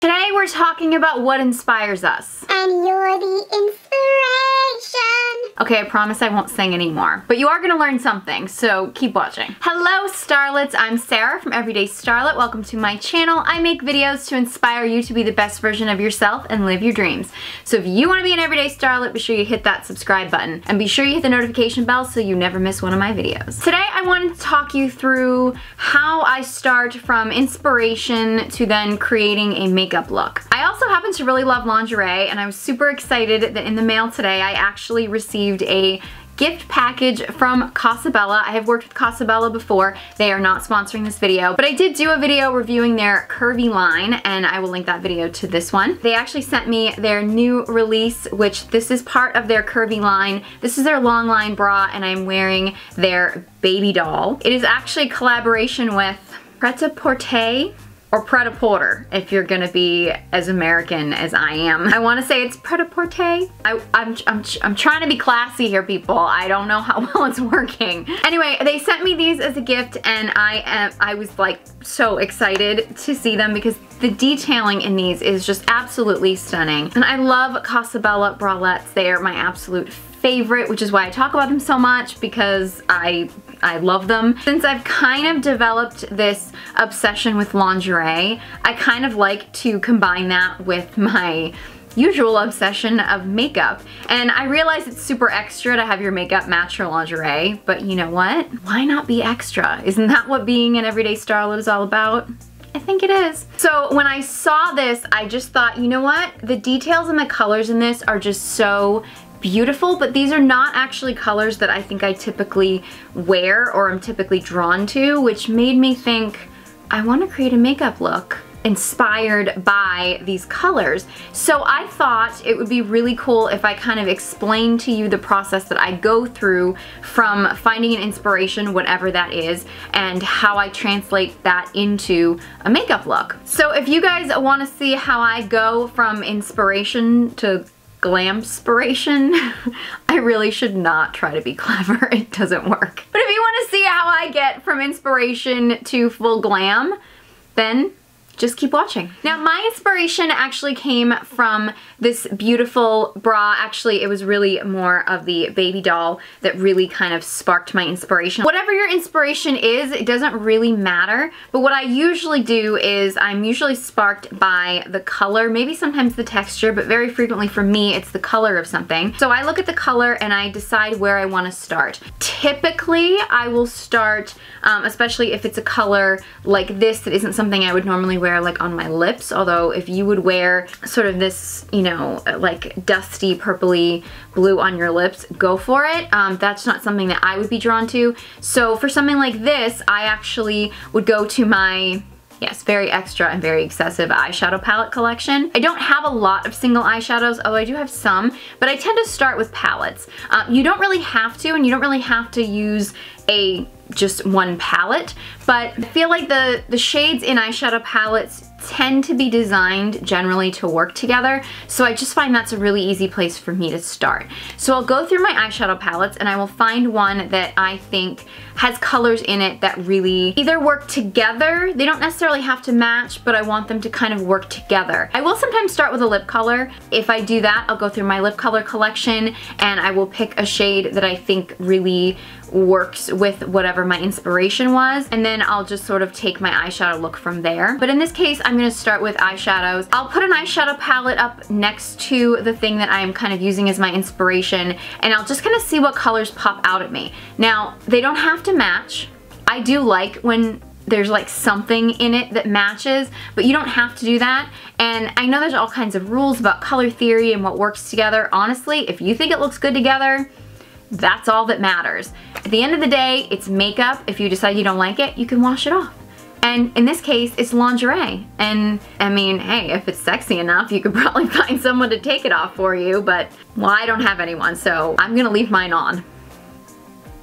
Today we're talking about what inspires us. And you're the inspiration. Okay, I promise I won't sing anymore, but you are gonna learn something, so keep watching. Hello Starlets, I'm Sarah from Everyday Starlet. Welcome to my channel. I make videos to inspire you to be the best version of yourself and live your dreams. So if you wanna be an Everyday Starlet, be sure you hit that subscribe button and be sure you hit the notification bell so you never miss one of my videos. Today I wanted to talk you through how I start from inspiration to then creating a makeup look. I also happen to really love lingerie, and I was super excited that in the mail today I actually received a gift package from Cosabella. I have worked with Cosabella before. They are not sponsoring this video, but I did do a video reviewing their curvy line, and I will link that video to this one. They actually sent me their new release, which this is part of their curvy line. This is their long line bra, and I'm wearing their Babydoll. It is actually a collaboration with Pret-A-Porter or Pret-A-Porter, if you're gonna be as American as I am. I wanna say it's Pret-A-Porter. I'm trying to be classy here, people. I don't know how well it's working. Anyway, they sent me these as a gift, and I was like so excited to see them because the detailing in these is just absolutely stunning. And I love Cosabella bralettes. They are my absolute favorite, which is why I talk about them so much, because I love them. Since I've kind of developed this obsession with lingerie, I kind of like to combine that with my usual obsession of makeup. And I realize it's super extra to have your makeup match your lingerie, but you know what? Why not be extra? Isn't that what being an everyday starlet is all about? I think it is. So when I saw this, I just thought, you know what? The details and the colors in this are just so beautiful, but these are not actually colors that I think I typically wear or am typically drawn to, which made me think I want to create a makeup look inspired by these colors. So I thought it would be really cool if I kind of explained to you the process that I go through from finding an inspiration, whatever that is, and how I translate that into a makeup look. So if you guys want to see how I go from inspiration to glamspiration, I really should not try to be clever. It doesn't work. But if you want to see how I get from inspiration to full glam, then just keep watching. Now, my inspiration actually came from this beautiful bra. Actually, it was really more of the Babydoll that really kind of sparked my inspiration. Whatever your inspiration is, it doesn't really matter. But what I usually do is I'm usually sparked by the color, maybe sometimes the texture, but very frequently for me, it's the color of something. So I look at the color and I decide where I want to start. Typically, I will start, especially if it's a color like this that isn't something I would normally wear like on my lips, although if you would wear sort of this, you know, like dusty purpley blue on your lips, go for it. That's not something that I would be drawn to. So for something like this, I actually would go to my, yes, very extra and very excessive eyeshadow palette collection. I don't have a lot of single eyeshadows, although I do have some, but I tend to start with palettes. You don't really have to, and you don't really have to use just one palette, but I feel like the shades in eyeshadow palettes tend to be designed generally to work together, so I just find that's a really easy place for me to start. So I'll go through my eyeshadow palettes and I will find one that I think has colors in it that really either work together, they don't necessarily have to match, but I want them to kind of work together. I will sometimes start with a lip color. If I do that, I'll go through my lip color collection and I will pick a shade that I think really works with whatever my inspiration was, and then I'll just sort of take my eyeshadow look from there. But in this case, I'm going to start with eyeshadows. I'll put an eyeshadow palette up next to the thing that I'm kind of using as my inspiration, and I'll just kind of see what colors pop out at me. Now, they don't have to match. I do like when there's like something in it that matches, but you don't have to do that. And I know there's all kinds of rules about color theory and what works together. Honestly, if you think it looks good together, that's all that matters. At the end of the day, it's makeup. If you decide you don't like it, you can wash it off. And in this case, it's lingerie. And I mean, hey, if it's sexy enough, you could probably find someone to take it off for you, but well, I don't have anyone, so I'm gonna leave mine on,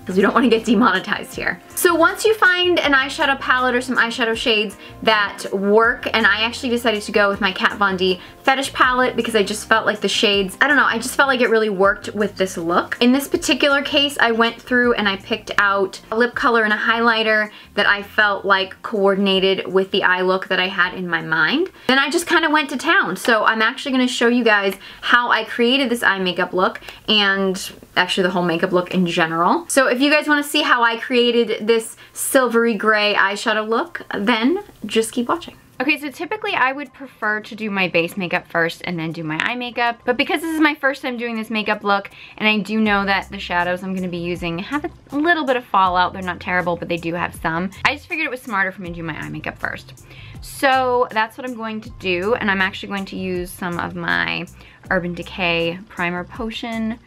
because we don't want to get demonetized here. So once you find an eyeshadow palette or some eyeshadow shades that work, and I actually decided to go with my Kat Von D Fetish palette because I just felt like the shades, I don't know, I just felt like it really worked with this look. In this particular case, I went through and I picked out a lip color and a highlighter that I felt like coordinated with the eye look that I had in my mind. Then I just kind of went to town. So I'm actually going to show you guys how I created this eye makeup look, and actually the whole makeup look in general. So if you guys want to see how I created this silvery gray eyeshadow look, then just keep watching. Okay, so typically I would prefer to do my base makeup first and then do my eye makeup, but because this is my first time doing this makeup look, and I do know that the shadows I'm going to be using have a little bit of fallout, they're not terrible, but they do have some, I just figured it was smarter for me to do my eye makeup first. So that's what I'm going to do, and I'm actually going to use some of my Urban Decay Primer Potion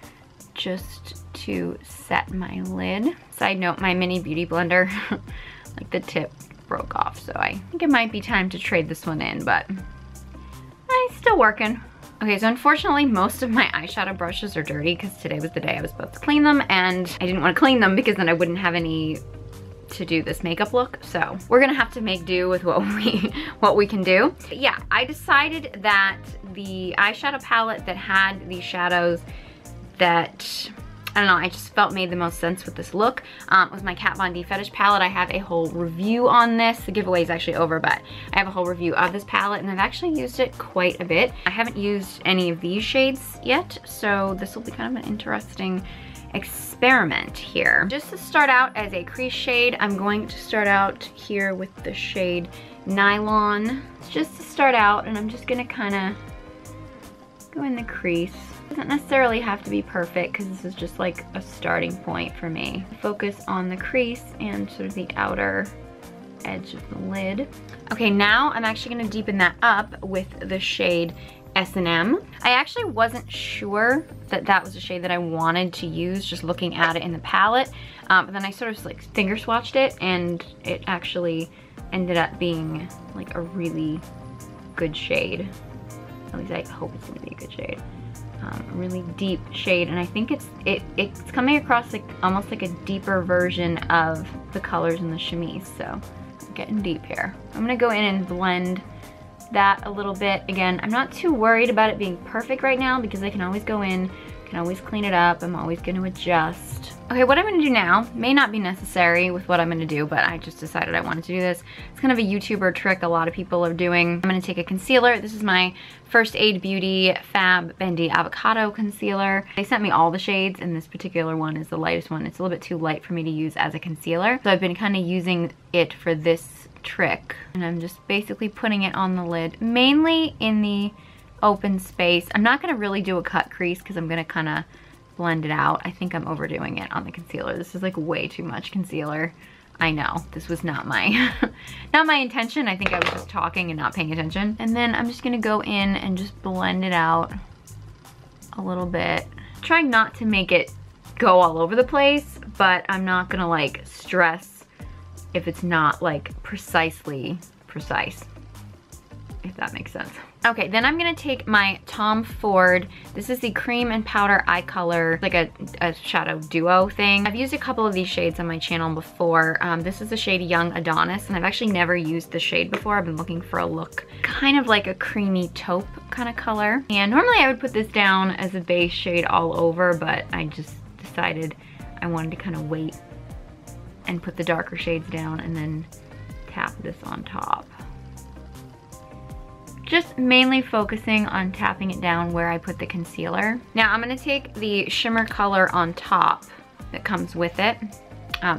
just to set my lid. Side note, my mini beauty blender, like the tip broke off, so I think it might be time to trade this one in, but it's still working. Okay, so unfortunately most of my eyeshadow brushes are dirty because today was the day I was supposed to clean them, and I didn't want to clean them because then I wouldn't have any to do this makeup look, so we're gonna have to make do with what we can do. But yeah, I decided that the eyeshadow palette that had these shadows that, I don't know, I just felt made the most sense with this look was my Kat Von D Fetish palette. I have a whole review on this. The giveaway is actually over, but I have a whole review of this palette, and I've actually used it quite a bit. I haven't used any of these shades yet, so this will be kind of an interesting experiment here. Just to start out as a crease shade, I'm going to start out here with the shade Nylon, just to start out, and I'm just gonna kind of go in the crease. Doesn't necessarily have to be perfect because this is just like a starting point for me. Focus on the crease and sort of the outer edge of the lid. Okay, now I'm actually gonna deepen that up with the shade S&M. I actually wasn't sure that that was a shade that I wanted to use just looking at it in the palette, but then I sort of like finger swatched it, and it actually ended up being like a really good shade. At least I hope it's gonna be a good shade. A really deep shade, and I think it's coming across like almost like a deeper version of the colors in the chemise, so I'm getting deep here. I'm gonna go in and blend that a little bit. Again, I'm not too worried about it being perfect right now because I can always go in, can always clean it up, I'm always going to adjust. Okay, what I'm going to do now may not be necessary with what I'm going to do, but I just decided I wanted to do this. It's kind of a YouTuber trick a lot of people are doing. I'm going to take a concealer. This is my First Aid Beauty Fab Bendy Avocado Concealer. They sent me all the shades, and this particular one is the lightest one. It's a little bit too light for me to use as a concealer, so I've been kind of using it for this trick, and I'm just basically putting it on the lid, mainly in the open space. I'm not going to really do a cut crease because I'm going to kind of blend it out. I think I'm overdoing it on the concealer. This is like way too much concealer. I know, this was not my not my intention. I think I was just talking and not paying attention. And then I'm just going to go in and just blend it out a little bit, trying not to make it go all over the place, but I'm not going to like stress if it's not like precisely precise, if that makes sense. Okay, then I'm gonna take my Tom Ford. This is the cream and powder eye color, like a shadow duo thing. I've used a couple of these shades on my channel before. This is the shade Young Adonis, and I've actually never used the shade before. I've been looking for a look kind of like a creamy taupe kind of color. And normally I would put this down as a base shade all over, but I just decided I wanted to kind of wait and put the darker shades down and then tap this on top. Just mainly focusing on tapping it down where I put the concealer. Now I'm gonna take the shimmer color on top that comes with it.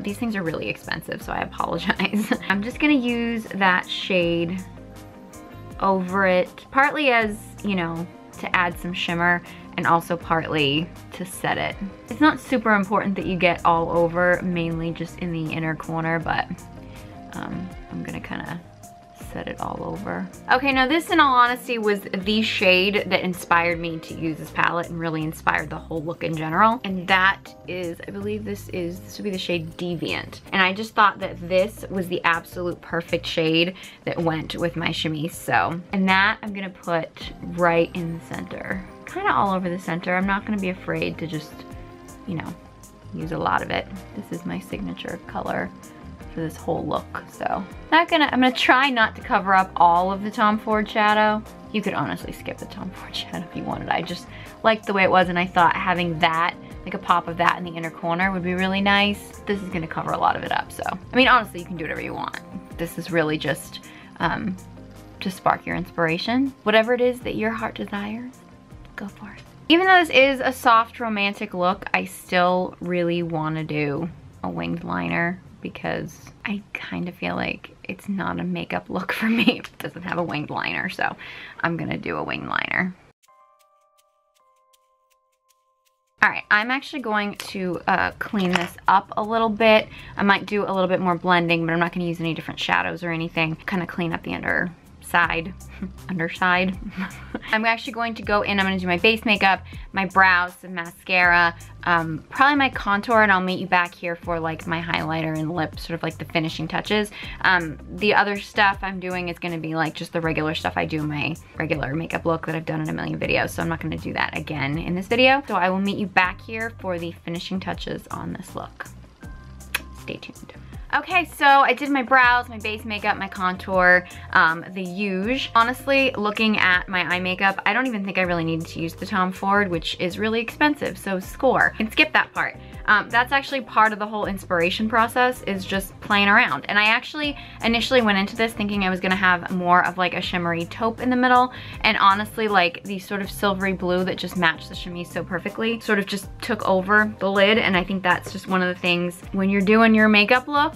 These things are really expensive, so I apologize. I'm just gonna use that shade over it, partly as, you know, to add some shimmer, and also partly to set it. It's not super important that you get all over, mainly just in the inner corner, but I'm gonna kind of set it all over. Okay, now this in all honesty was the shade that inspired me to use this palette and really inspired the whole look in general. And that is, I believe this would be the shade Deviant. And I just thought that this was the absolute perfect shade that went with my chemise, so. And that I'm gonna put right in the center. Kind of all over the center. I'm not gonna be afraid to just, you know, use a lot of it. This is my signature color for this whole look. So I'm gonna try not to cover up all of the Tom Ford shadow. You could honestly skip the Tom Ford shadow if you wanted. I just liked the way it was, and I thought having that, like a pop of that in the inner corner would be really nice. This is gonna cover a lot of it up, so. I mean, honestly, you can do whatever you want. This is really just to spark your inspiration. Whatever it is that your heart desires, go for it. Even though this is a soft romantic look, I still really wanna do a winged liner because I kind of feel like it's not a makeup look for me if it doesn't have a winged liner, so I'm gonna do a winged liner. All right, I'm actually going to clean this up a little bit. I might do a little bit more blending, but I'm not gonna use any different shadows or anything. Kind of clean up the underside. I'm actually going to go in, I'm gonna do my base makeup, my brows, some mascara, probably my contour, and I'll meet you back here for like my highlighter and lip, sort of like the finishing touches. The other stuff I'm doing is gonna be like just the regular stuff I do in my regular makeup look that I've done in a million videos, so I'm not gonna do that again in this video. So I will meet you back here for the finishing touches on this look. Stay tuned. Okay, so I did my brows, my base makeup, my contour, the huge. Honestly, looking at my eye makeup, I don't even think I really needed to use the Tom Ford, which is really expensive, so score. And skip that part. That's actually part of the whole inspiration process, is just playing around. And I actually initially went into this thinking I was gonna have more of like a shimmery taupe in the middle, and honestly, like the sort of silvery blue that just matched the chemise so perfectly sort of just took over the lid, and I think that's just one of the things when you're doing your makeup look,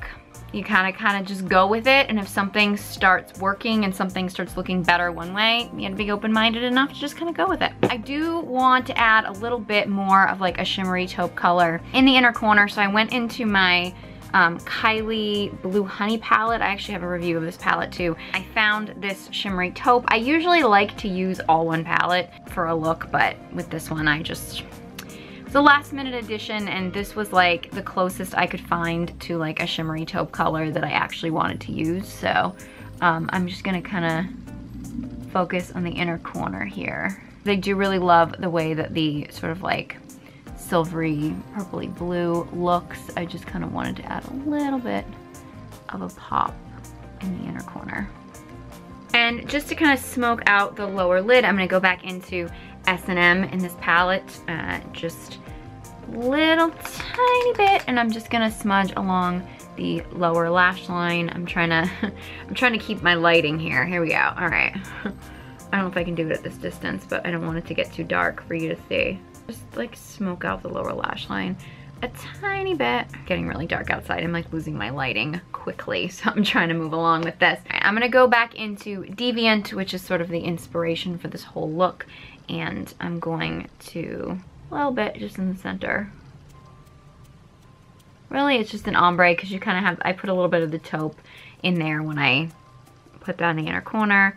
you kind of just go with it, and if something starts working and something starts looking better one way, you have to be open-minded enough to just kind of go with it. I do want to add a little bit more of like a shimmery taupe color in the inner corner, so I went into my Kylie Blue Honey palette. I actually have a review of this palette too. I found this shimmery taupe. I usually like to use all one palette for a look, but with this one it's a last minute addition, and this was like the closest I could find to like a shimmery taupe color that I actually wanted to use. So I'm just gonna kind of focus on the inner corner here. I do really love the way that the sort of like silvery purpley blue looks. I just kind of wanted to add a little bit of a pop in the inner corner. And just to kind of smoke out the lower lid, I'm gonna go back into S&M in this palette, just little tiny bit, and I'm just gonna smudge along the lower lash line. I'm trying to keep my lighting here. Here we go. All right. I don't know if I can do it at this distance, but I don't want it to get too dark for you to see. Just like smoke out the lower lash line a tiny bit. Getting really dark outside. I'm like losing my lighting quickly, so I'm trying to move along with this. Right, I'm gonna go back into Deviant, which is sort of the inspiration for this whole look, and I'm going to a little bit just in the center. Really, it's just an ombre because you kind of have, I put a little bit of the taupe in there when I put that in the inner corner.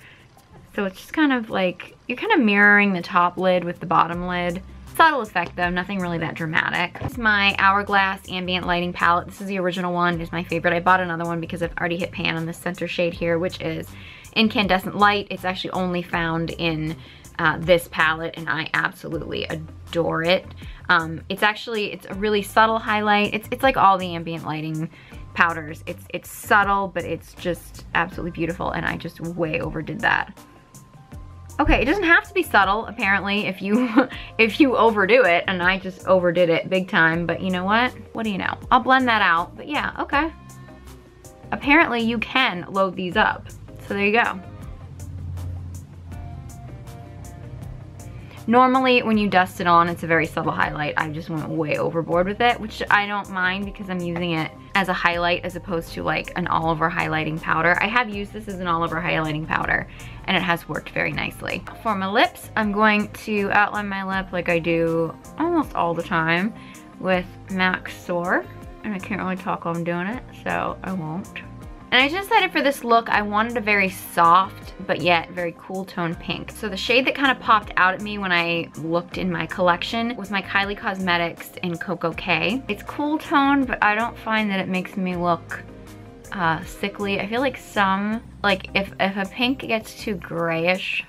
So it's just kind of like, you're kind of mirroring the top lid with the bottom lid. Subtle effect though, nothing really that dramatic. This is my Hourglass Ambient Lighting Palette. This is the original one, it's my favorite. I bought another one because I've already hit pan on the center shade here, which is Incandescent Light. It's actually only found in this palette, and I absolutely adore it. It's a really subtle highlight. It's like all the ambient lighting powders. It's subtle, but it's just absolutely beautiful, and I just way overdid that. Okay, it doesn't have to be subtle, apparently, if you overdo it, and I just overdid it big time, but you know what? What do you know? I'll blend that out, but yeah, okay. Apparently you can load these up, so there you go. Normally, when you dust it on, it's a very subtle highlight. I just went way overboard with it, which I don't mind because I'm using it as a highlight as opposed to like an all-over highlighting powder. I have used this as an all-over highlighting powder, and it has worked very nicely. For my lips, I'm going to outline my lip like I do almost all the time with MAC Soar, and I can't really talk while I'm doing it, so I won't. And I just decided for this look, I wanted a very soft, but yet very cool tone pink. So the shade that kind of popped out at me when I looked in my collection was my Kylie Cosmetics in Cocoa K. It's cool tone, but I don't find that it makes me look sickly. I feel like if a pink gets too grayish,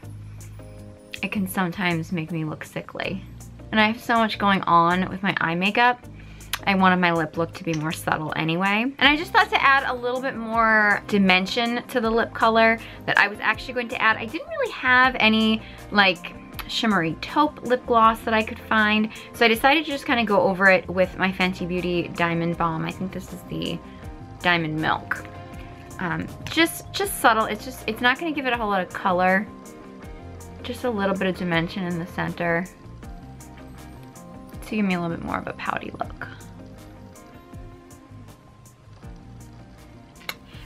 it can sometimes make me look sickly. And I have so much going on with my eye makeup I wanted my lip look to be more subtle anyway. And I just thought to add a little bit more dimension to the lip color that I was actually going to add. I didn't really have any like shimmery taupe lip gloss that I could find. So I decided to just kind of go over it with my Fenty Beauty Diamond Balm. I think this is the Diamond Milk. Just subtle. It's not going to give it a whole lot of color. Just a little bit of dimension in the center to give me a little bit more of a pouty look.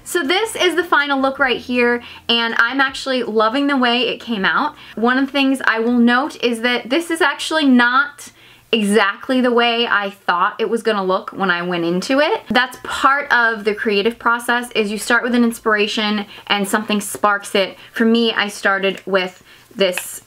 So this is the final look right here, and I'm actually loving the way it came out. One of the things I will note is that this is actually not exactly the way I thought it was gonna look when I went into it. That's part of the creative process, is you start with an inspiration and something sparks it. For me, I started with this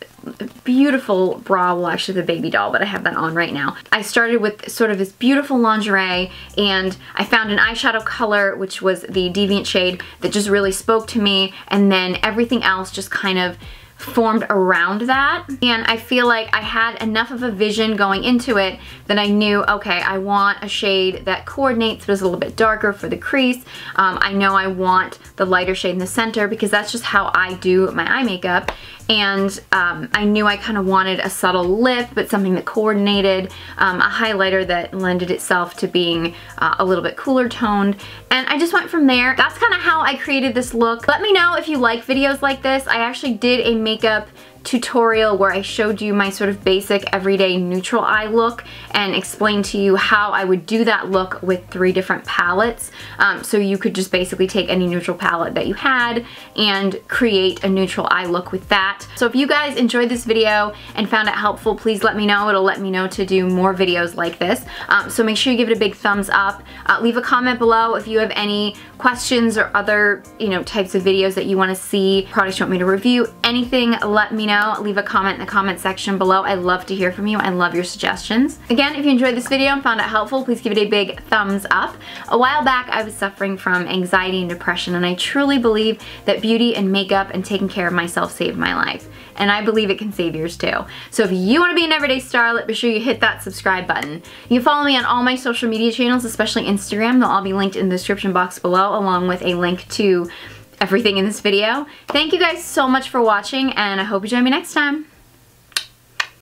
beautiful bra, well actually the Babydoll, but I have that on right now. I started with sort of this beautiful lingerie, and I found an eyeshadow color, which was the Deviant shade, that just really spoke to me, and then everything else just kind of formed around that. And I feel like I had enough of a vision going into it that I knew, okay, I want a shade that coordinates but is a little bit darker for the crease. I know I want the lighter shade in the center because that's just how I do my eye makeup. And I knew I kind of wanted a subtle lip, but something that coordinated, a highlighter that lended itself to being a little bit cooler toned. And I just went from there. That's kind of how I created this look. Let me know if you like videos like this. I actually did a makeup tutorial where I showed you my sort of basic everyday neutral eye look and explained to you how I would do that look with 3 different palettes. So you could just basically take any neutral palette that you had and create a neutral eye look with that. So if you guys enjoyed this video and found it helpful, please let me know. It'll let me know to do more videos like this. So make sure you give it a big thumbs up. Leave a comment below if you have any questions or other, types of videos that you want to see, products you want me to review, anything, let me know. Leave a comment in the comment section below. I love to hear from you. I love your suggestions. Again, if you enjoyed this video and found it helpful, please give it a big thumbs up. A while back, I was suffering from anxiety and depression, and I truly believe that beauty and makeup and taking care of myself saved my life. And I believe it can save yours too. So if you want to be an everyday starlet, be sure you hit that subscribe button. You can follow me on all my social media channels, especially Instagram. They'll all be linked in the description box below, along with a link to everything in this video. Thank you guys so much for watching, and I hope you join me next time.